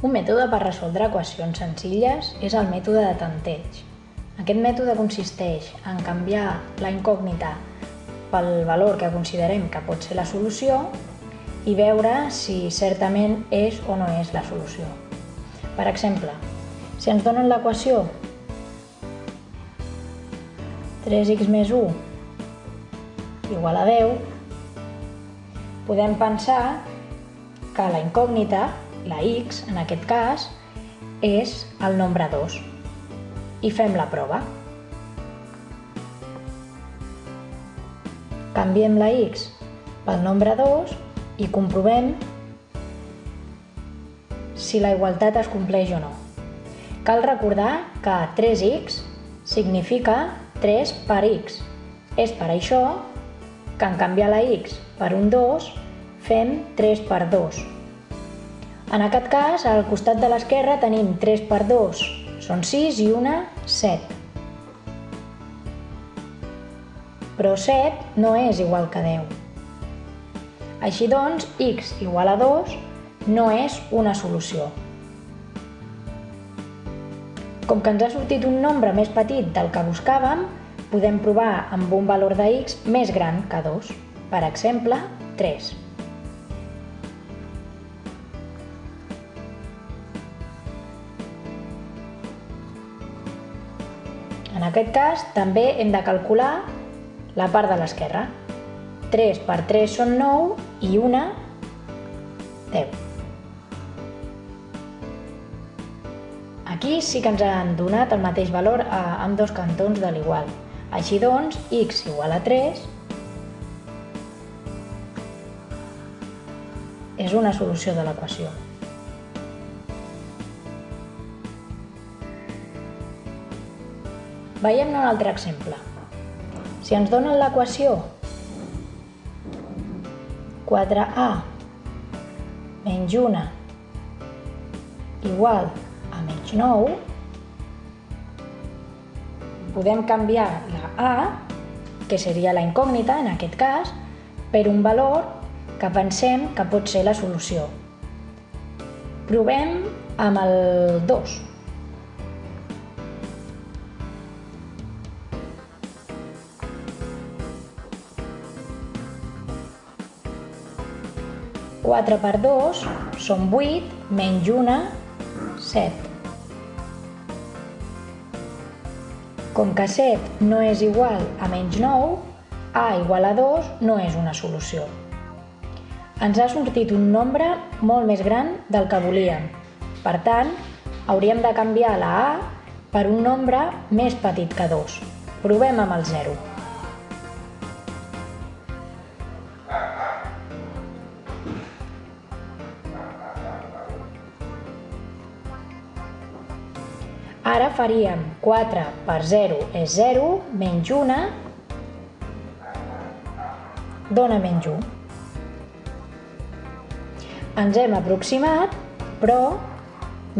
Un mètode per resoldre equacions senzilles és el mètode de tanteig. Aquest mètode consisteix en canviar la incògnita pel valor que considerem que pot ser la solució i veure si certament és o no és la solució. Per exemple, si ens donen l'equació 3x més 1 igual a 10, podem pensar que la incògnita, la x, en aquest cas, és el nombre 2. I fem la prova. Canviem la x pel nombre 2 i comprovem si la igualtat es compleix o no. Cal recordar que 3x significa 3 per x. És per això que en canviar la x per un 2 fem 3 per 2. En aquest cas, al costat de l'esquerra tenim 3 per 2, són 6 i 1, 7. Però 7 no és igual que 10. Així doncs, x igual a 2 no és una solució. Com que ens ha sortit un nombre més petit del que buscàvem, podem provar amb un valor de x més gran que 2, per exemple, 3. En aquest cas, també hem de calcular la part de l'esquerra. 3 per 3 són 9 i 1, 10. Aquí sí que ens han donat el mateix valor a ambdós cantons de l'igual. Així doncs, x igual a 3 és una solució de l'equació. Veiem un altre exemple. Si ens donen l'equació 4a menys 1 igual a menys 9, podem canviar la a, que seria la incògnita en aquest cas, per un valor que pensem que pot ser la solució. Provem amb el 2. Quatre per 2 són 8, menys 1, 7. Com que 7 no és igual a menys 9, a igual a 2 no és una solució. Ens ha sortit un nombre molt més gran del que volíem. Per tant, hauríem de canviar la a per un nombre més petit que 2. Provem amb el 0. Ara faríem 4 per 0 és 0, menys 1 dona menys 1. Ens hem aproximat, però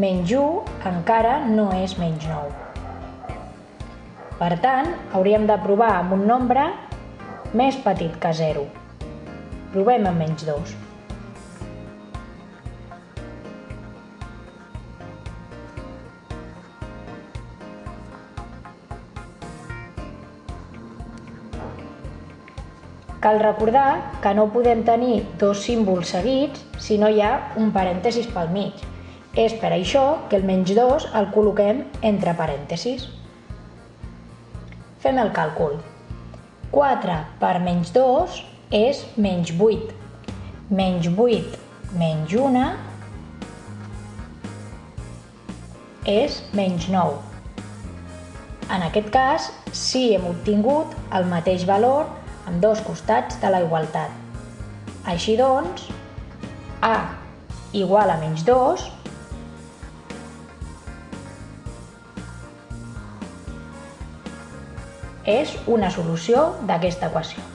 menys 1 encara no és menys 9. Per tant, hauríem de provar amb un nombre més petit que 0. Provem amb menys 2. Cal recordar que no podem tenir dos símbols seguits si no hi ha un parèntesis pel mig. És per això que el menys 2 el col·loquem entre parèntesis. Fem el càlcul. 4 per menys 2 és menys 8. Menys 8 menys 1 és menys 9. En aquest cas, sí hem obtingut el mateix valor amb dos costats de la igualtat. Així doncs, a igual a menys 2 és una solució d'aquesta equació.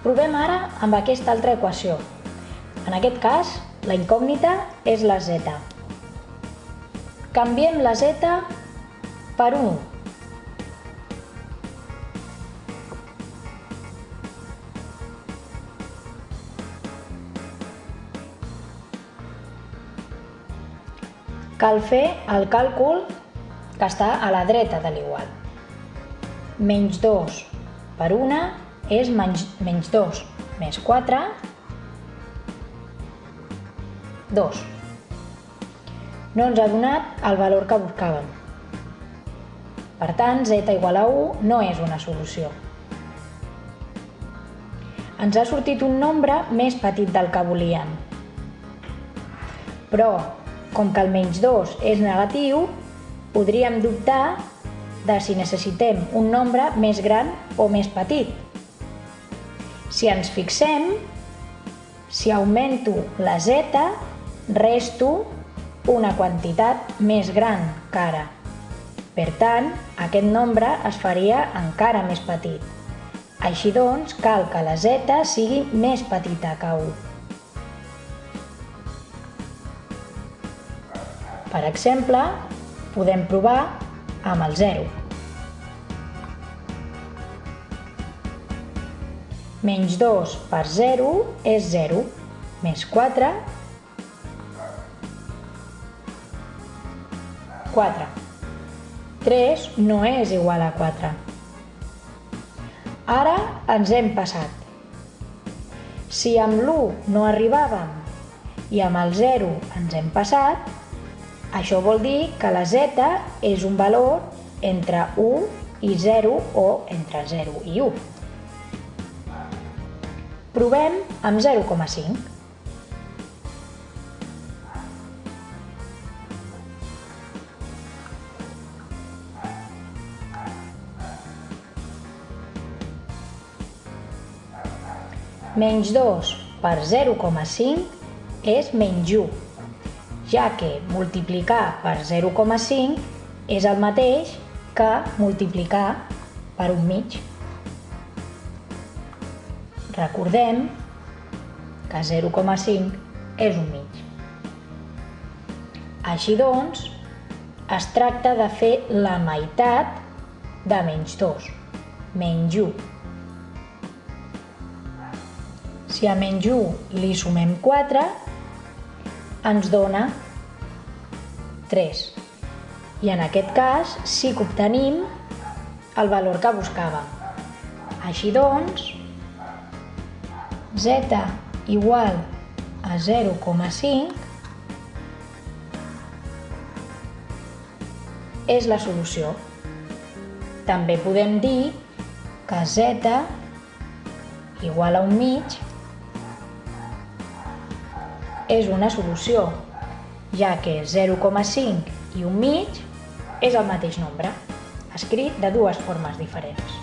Provem ara amb aquesta altra equació. En aquest cas, la incògnita és la z. Canviem la z per 1. cal fer el càlcul que està a la dreta de l'igual. Menys 2 per 1 és menys 2 més 4, 2. No ens ha donat el valor que buscàvem. Per tant, z igual a 1 no és una solució. Ens ha sortit un nombre més petit del que volíem. Però, com que el menys 2 és negatiu, podríem dubtar de si necessitem un nombre més gran o més petit. Si ens fixem, si augmento la z, resto una quantitat més gran que ara. Per tant, aquest nombre es faria encara més petit. Així doncs, cal que la z sigui més petita que 1. Per exemple, podem provar amb el 0. Menys 2 per 0 és 0, més 4, 4. 3 no és igual a 4. Ara ens hem passat. Si amb l'1 no arribàvem i amb el 0 ens hem passat, això vol dir que la z és un valor entre 1 i 0 o entre 0 i 1. Provem amb 0,5. Menys 2 per 0,5 és menys 1, ja que multiplicar per 0,5 és el mateix que multiplicar per 1/mig. Recordem que 0,5 és 1/mig. Així doncs, es tracta de fer la meitat de menys 2, menys 1. Si a menys 1 li sumem 4, ens dona 3. I en aquest cas sí que obtenim el valor que buscàvem. Així doncs, z igual a 0,5 és la solució. També podem dir que z igual a 1/mig és una solució, ja que 0,5 i 1/mig és el mateix nombre, escrit de dues formes diferents.